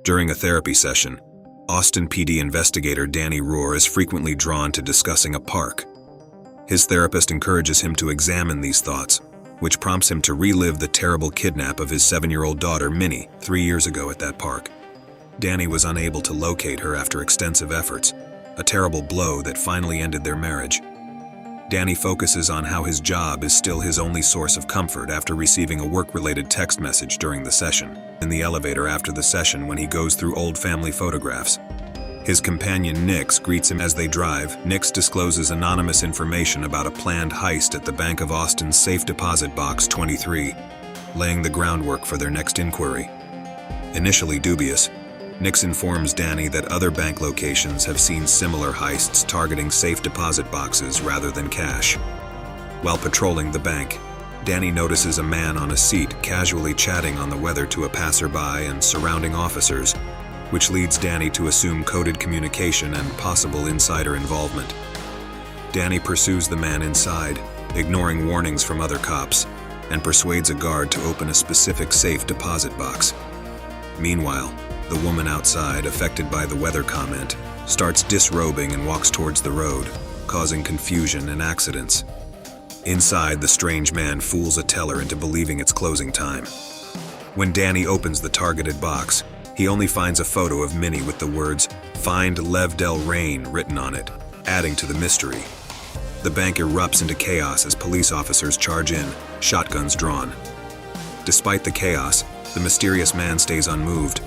During a therapy session, Austin PD investigator Danny Rourke is frequently drawn to discussing a park. His therapist encourages him to examine these thoughts, which prompts him to relive the terrible kidnap of his 7-year-old daughter Minnie 3 years ago at that park. Danny was unable to locate her after extensive efforts, a terrible blow that finally ended their marriage. Danny focuses on how his job is still his only source of comfort after receiving a work-related text message during the session. In the elevator after the session, when he goes through old family photographs, his companion Nix greets him as they drive. Nix discloses anonymous information about a planned heist at the Bank of Austin's Safe Deposit Box 23, laying the groundwork for their next inquiry. Initially dubious, Nix informs Danny that other bank locations have seen similar heists targeting safe deposit boxes rather than cash. While patrolling the bank, Danny notices a man on a seat casually chatting on the weather to a passerby and surrounding officers, which leads Danny to assume coded communication and possible insider involvement. Danny pursues the man inside, ignoring warnings from other cops, and persuades a guard to open a specific safe deposit box. Meanwhile, the woman outside, affected by the weather comment, starts disrobing and walks towards the road, causing confusion and accidents. Inside, the strange man fools a teller into believing it's closing time. When Danny opens the targeted box, he only finds a photo of Minnie with the words, "Find Lev Del Rain" written on it, adding to the mystery. The bank erupts into chaos as police officers charge in, shotguns drawn. Despite the chaos, the mysterious man stays unmoved.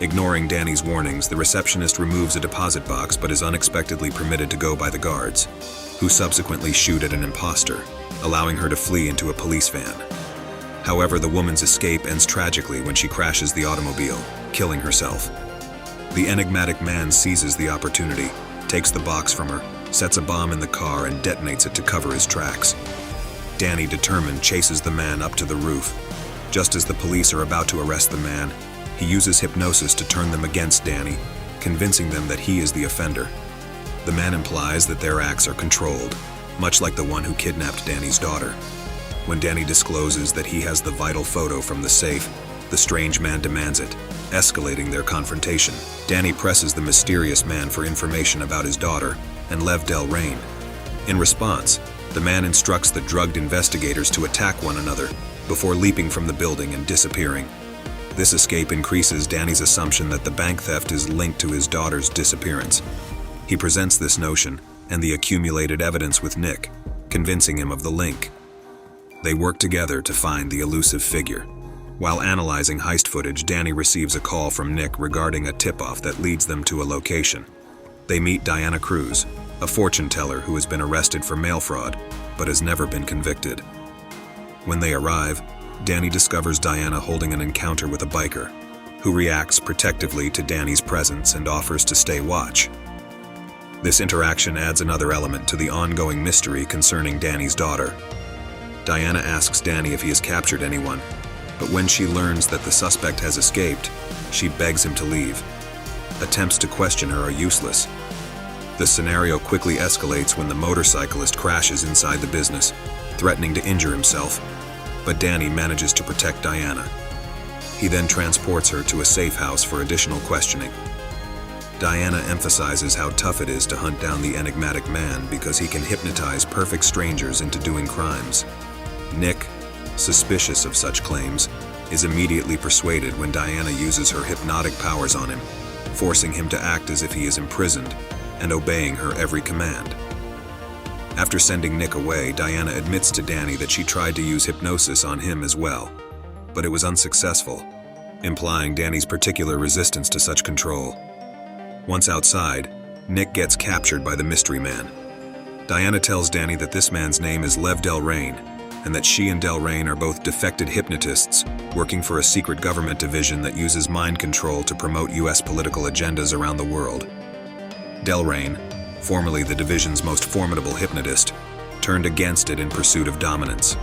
Ignoring Danny's warnings, the receptionist removes a deposit box but is unexpectedly permitted to go by the guards, who subsequently shoot at an imposter, allowing her to flee into a police van. However, the woman's escape ends tragically when she crashes the automobile, killing herself. The enigmatic man seizes the opportunity, takes the box from her, sets a bomb in the car and detonates it to cover his tracks. Danny, determined, chases the man up to the roof. Just as the police are about to arrest the man, he uses hypnosis to turn them against Danny, convincing them that he is the offender. The man implies that their acts are controlled, much like the one who kidnapped Danny's daughter. When Danny discloses that he has the vital photo from the safe, the strange man demands it, escalating their confrontation. Danny presses the mysterious man for information about his daughter and Lev Del Rain. In response, the man instructs the drugged investigators to attack one another before leaping from the building and disappearing. This escape increases Danny's assumption that the bank theft is linked to his daughter's disappearance. He presents this notion and the accumulated evidence with Nick, convincing him of the link. They work together to find the elusive figure. While analyzing heist footage, Danny receives a call from Nick regarding a tip-off that leads them to a location. They meet Diana Cruz, a fortune teller who has been arrested for mail fraud, but has never been convicted. When they arrive, Danny discovers Diana holding an encounter with a biker, who reacts protectively to Danny's presence and offers to stay watch. This interaction adds another element to the ongoing mystery concerning Danny's daughter. Diana asks Danny if he has captured anyone, but when she learns that the suspect has escaped, she begs him to leave. Attempts to question her are useless. The scenario quickly escalates when the motorcyclist crashes inside the business, threatening to injure himself, but Danny manages to protect Diana. He then transports her to a safe house for additional questioning. Diana emphasizes how tough it is to hunt down the enigmatic man because he can hypnotize perfect strangers into doing crimes. Nick, suspicious of such claims, is immediately persuaded when Diana uses her hypnotic powers on him, forcing him to act as if he is imprisoned and obeying her every command. After sending Nick away, Diana admits to Danny that she tried to use hypnosis on him as well, but it was unsuccessful, implying Danny's particular resistance to such control. Once outside, Nick gets captured by the mystery man. Diana tells Danny that this man's name is Lev Del Rain, and that she and Del Rain are both defected hypnotists working for a secret government division that uses mind control to promote US political agendas around the world. Del Rain, formerly the division's most formidable hypnotist, turned against it in pursuit of dominance.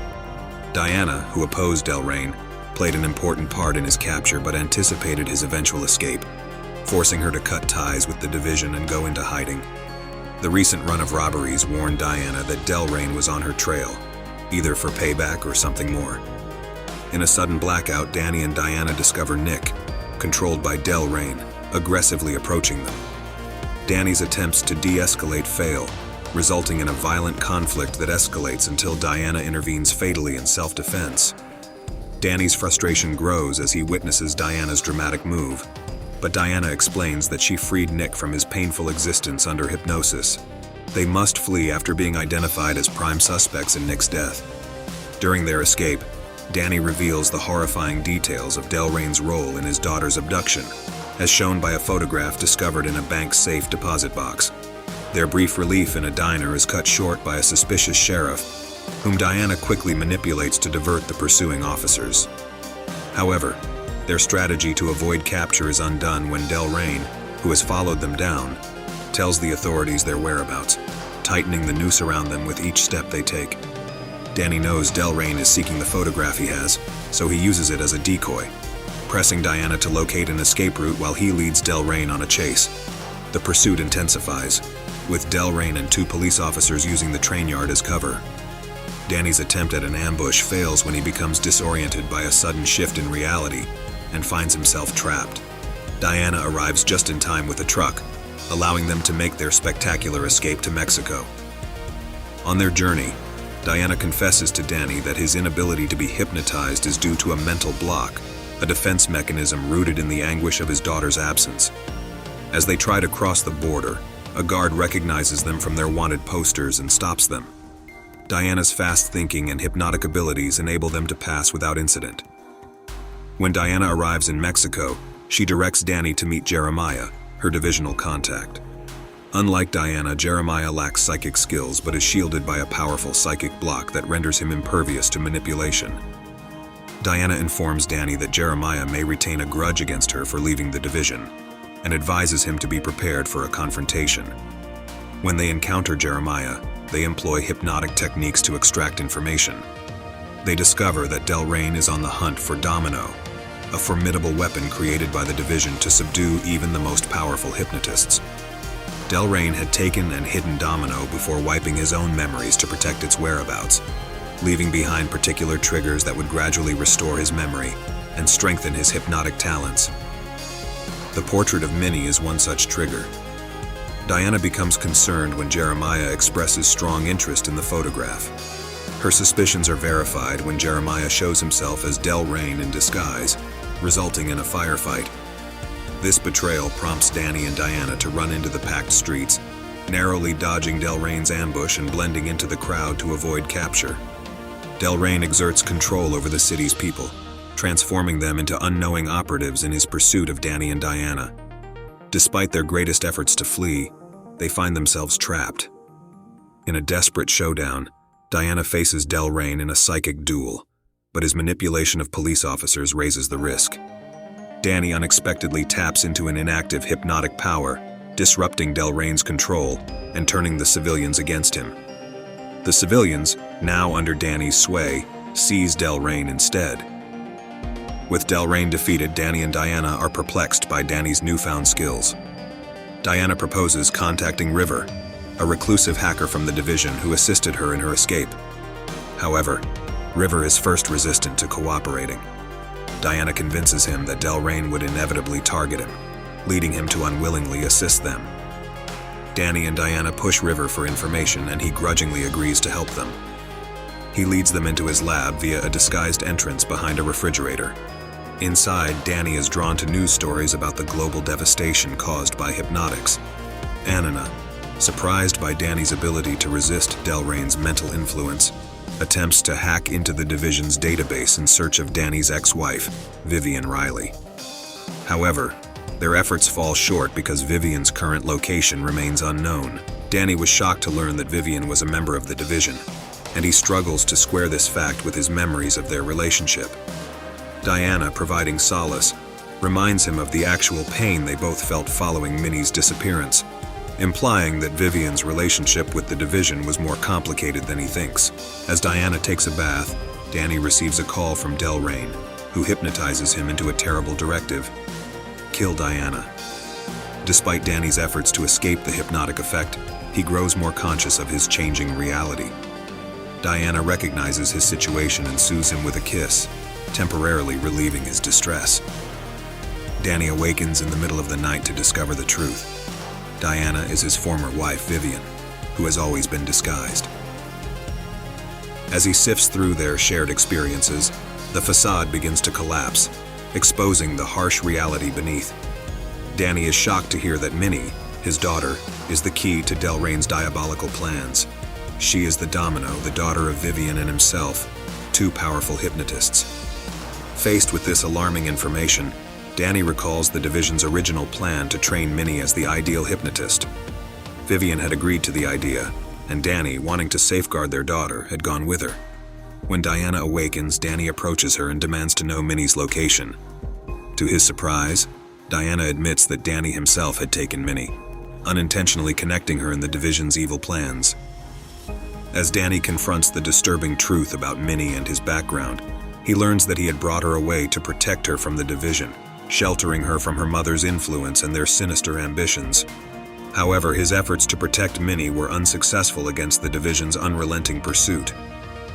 Diana, who opposed Del Rain, played an important part in his capture but anticipated his eventual escape, forcing her to cut ties with the division and go into hiding. The recent run of robberies warned Diana that Del Rain was on her trail, either for payback or something more. In a sudden blackout, Danny and Diana discover Nick, controlled by Del Reyne, aggressively approaching them. Danny's attempts to de-escalate fail, resulting in a violent conflict that escalates until Diana intervenes fatally in self-defense. Danny's frustration grows as he witnesses Diana's dramatic move, but Diana explains that she freed Nick from his painful existence under hypnosis. They must flee after being identified as prime suspects in Nick's death. During their escape, Danny reveals the horrifying details of Del Reyne's role in his daughter's abduction, as shown by a photograph discovered in a bank's safe deposit box. Their brief relief in a diner is cut short by a suspicious sheriff, whom Diana quickly manipulates to divert the pursuing officers. However, their strategy to avoid capture is undone when Del Reyne, who has followed them down, tells the authorities their whereabouts, tightening the noose around them with each step they take. Danny knows Del Reyne is seeking the photograph he has, so he uses it as a decoy, pressing Diana to locate an escape route while he leads Del Reyne on a chase. The pursuit intensifies, with Del Reyne and 2 police officers using the train yard as cover. Danny's attempt at an ambush fails when he becomes disoriented by a sudden shift in reality and finds himself trapped. Diana arrives just in time with a truck, allowing them to make their spectacular escape to Mexico. On their journey, Diana confesses to Danny that his inability to be hypnotized is due to a mental block, a defense mechanism rooted in the anguish of his daughter's absence. As they try to cross the border, a guard recognizes them from their wanted posters and stops them. Diana's fast thinking and hypnotic abilities enable them to pass without incident. When Diana arrives in Mexico, she directs Danny to meet Jeremiah, her divisional contact. Unlike Diana, Jeremiah lacks psychic skills but is shielded by a powerful psychic block that renders him impervious to manipulation. Diana informs Danny that Jeremiah may retain a grudge against her for leaving the division, and advises him to be prepared for a confrontation. When they encounter Jeremiah, they employ hypnotic techniques to extract information. They discover that Del Reyne is on the hunt for Domino, a formidable weapon created by the division to subdue even the most powerful hypnotists. Del Reyne had taken and hidden Domino before wiping his own memories to protect its whereabouts, leaving behind particular triggers that would gradually restore his memory and strengthen his hypnotic talents. The portrait of Minnie is one such trigger. Diana becomes concerned when Jeremiah expresses strong interest in the photograph. Her suspicions are verified when Jeremiah shows himself as Del Reyne in disguise, resulting in a firefight. This betrayal prompts Danny and Diana to run into the packed streets, narrowly dodging Del Reyne's ambush and blending into the crowd to avoid capture. Del Reyne exerts control over the city's people, transforming them into unknowing operatives in his pursuit of Danny and Diana. Despite their greatest efforts to flee, they find themselves trapped. In a desperate showdown, Diana faces Del Reyne in a psychic duel, but his manipulation of police officers raises the risk. Danny unexpectedly taps into an inactive hypnotic power, disrupting Del Reyne's control and turning the civilians against him. The civilians, now under Danny's sway, seize Del Reyne instead. With Del Reyne defeated, Danny and Diana are perplexed by Danny's newfound skills. Diana proposes contacting River, a reclusive hacker from the division who assisted her in her escape. However, River is first resistant to cooperating. Diana convinces him that Del Reyne would inevitably target him, leading him to unwillingly assist them. Danny and Diana push River for information and he grudgingly agrees to help them. He leads them into his lab via a disguised entrance behind a refrigerator. Inside, Danny is drawn to news stories about the global devastation caused by hypnotics. Anna, surprised by Danny's ability to resist Del Reyne's mental influence, attempts to hack into the division's database in search of Danny's ex-wife, Vivian Riley. However, their efforts fall short because Vivian's current location remains unknown. Danny was shocked to learn that Vivian was a member of the division, and he struggles to square this fact with his memories of their relationship. Diana, providing solace, reminds him of the actual pain they both felt following Minnie's disappearance, implying that Vivian's relationship with the division was more complicated than he thinks. As Diana takes a bath, Danny receives a call from Del Reyne, who hypnotizes him into a terrible directive: kill Diana. Despite Danny's efforts to escape the hypnotic effect, he grows more conscious of his changing reality. Diana recognizes his situation and soothes him with a kiss, temporarily relieving his distress. Danny awakens in the middle of the night to discover the truth. Diana is his former wife, Vivian, who has always been disguised. As he sifts through their shared experiences, the facade begins to collapse, exposing the harsh reality beneath. Danny is shocked to hear that Minnie, his daughter, is the key to Delrain's diabolical plans. She is the Domino, the daughter of Vivian and himself, two powerful hypnotists. Faced with this alarming information, Danny recalls the division's original plan to train Minnie as the ideal hypnotist. Vivian had agreed to the idea, and Danny, wanting to safeguard their daughter, had gone with her. When Diana awakens, Danny approaches her and demands to know Minnie's location. To his surprise, Diana admits that Danny himself had taken Minnie, unintentionally connecting her in the division's evil plans. As Danny confronts the disturbing truth about Minnie and his background, he learns that he had brought her away to protect her from the division, sheltering her from her mother's influence and their sinister ambitions. However, his efforts to protect Minnie were unsuccessful against the division's unrelenting pursuit.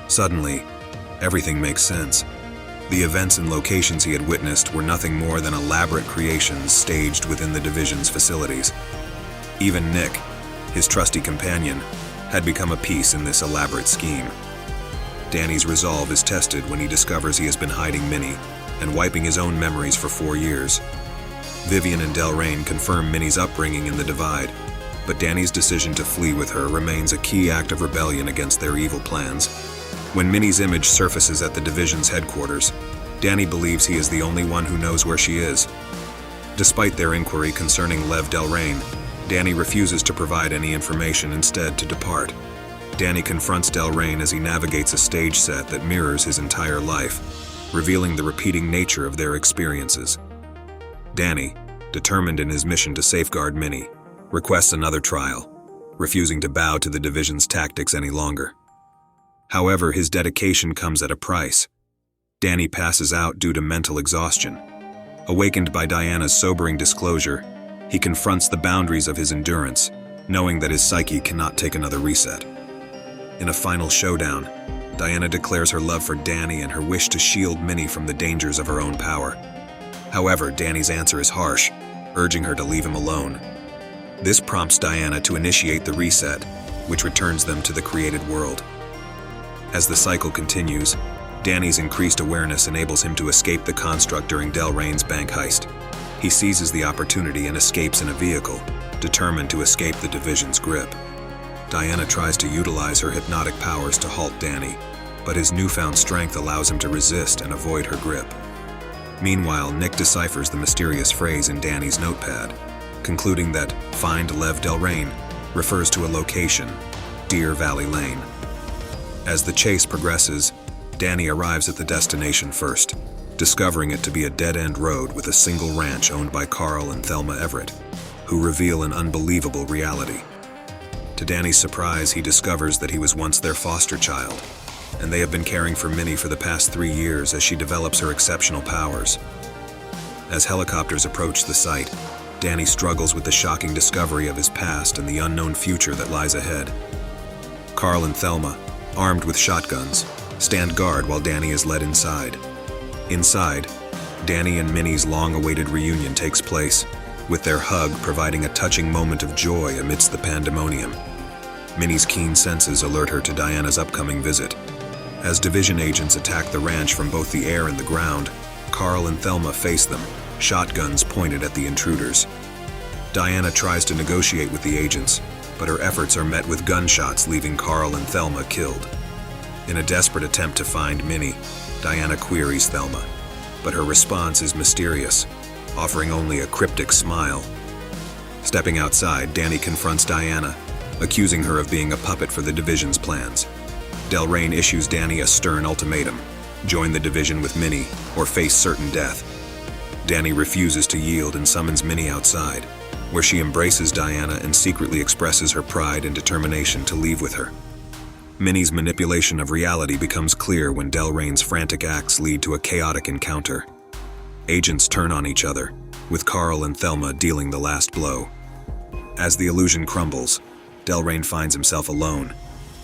Suddenly, everything makes sense. The events and locations he had witnessed were nothing more than elaborate creations staged within the division's facilities. Even Nick, his trusty companion, had become a piece in this elaborate scheme. Danny's resolve is tested when he discovers he has been hiding Minnie and wiping his own memories for 4 years. Vivian and Delrain confirm Minnie's upbringing in the Divide, but Danny's decision to flee with her remains a key act of rebellion against their evil plans. When Minnie's image surfaces at the division's headquarters, Danny believes he is the only one who knows where she is. Despite their inquiry concerning Lev Delrain, Danny refuses to provide any information, instead to depart. Danny confronts Delrain as he navigates a stage set that mirrors his entire life, revealing the repeating nature of their experiences. Danny, determined in his mission to safeguard Minnie, requests another trial, refusing to bow to the division's tactics any longer. However, his dedication comes at a price. Danny passes out due to mental exhaustion. Awakened by Diana's sobering disclosure, he confronts the boundaries of his endurance, knowing that his psyche cannot take another reset. In a final showdown, Diana declares her love for Danny and her wish to shield Minnie from the dangers of her own power. However, Danny's answer is harsh, urging her to leave him alone. This prompts Diana to initiate the reset, which returns them to the created world. As the cycle continues, Danny's increased awareness enables him to escape the construct during Delrain's bank heist. He seizes the opportunity and escapes in a vehicle, determined to escape the division's grip. Diana tries to utilize her hypnotic powers to halt Danny, but his newfound strength allows him to resist and avoid her grip. Meanwhile, Nick deciphers the mysterious phrase in Danny's notepad, concluding that "Find Lev Delrain" refers to a location, Deer Valley Lane. As the chase progresses, Danny arrives at the destination first, discovering it to be a dead-end road with a single ranch owned by Carl and Thelma Everett, who reveal an unbelievable reality. To Danny's surprise, he discovers that he was once their foster child, and they have been caring for Minnie for the past 3 years as she develops her exceptional powers. As helicopters approach the site, Danny struggles with the shocking discovery of his past and the unknown future that lies ahead. Carl and Thelma, armed with shotguns, stand guard while Danny is led inside. Inside, Danny and Minnie's long-awaited reunion takes place, with their hug providing a touching moment of joy amidst the pandemonium. Minnie's keen senses alert her to Diana's upcoming visit. As division agents attack the ranch from both the air and the ground, Carl and Thelma face them, shotguns pointed at the intruders. Diana tries to negotiate with the agents, but her efforts are met with gunshots, leaving Carl and Thelma killed. In a desperate attempt to find Minnie, Diana queries Thelma, but her response is mysterious, offering only a cryptic smile. Stepping outside, Danny confronts Diana, accusing her of being a puppet for the division's plans. Delrain issues Danny a stern ultimatum: join the division with Minnie or face certain death. Danny refuses to yield and summons Minnie outside, where she embraces Diana and secretly expresses her pride and determination to leave with her. Minnie's manipulation of reality becomes clear when Delrain's frantic acts lead to a chaotic encounter. Agents turn on each other, with Carl and Thelma dealing the last blow. As the illusion crumbles, Delrain finds himself alone,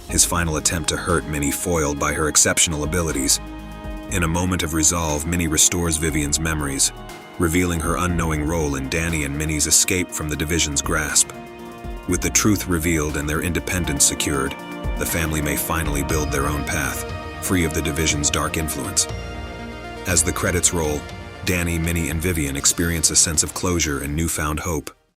his final attempt to hurt Minnie foiled by her exceptional abilities. In a moment of resolve, Minnie restores Vivian's memories, revealing her unknowing role in Danny and Minnie's escape from the Division's grasp. With the truth revealed and their independence secured, the family may finally build their own path, free of the Division's dark influence. As the credits roll, Danny, Minnie, and Vivian experience a sense of closure and newfound hope.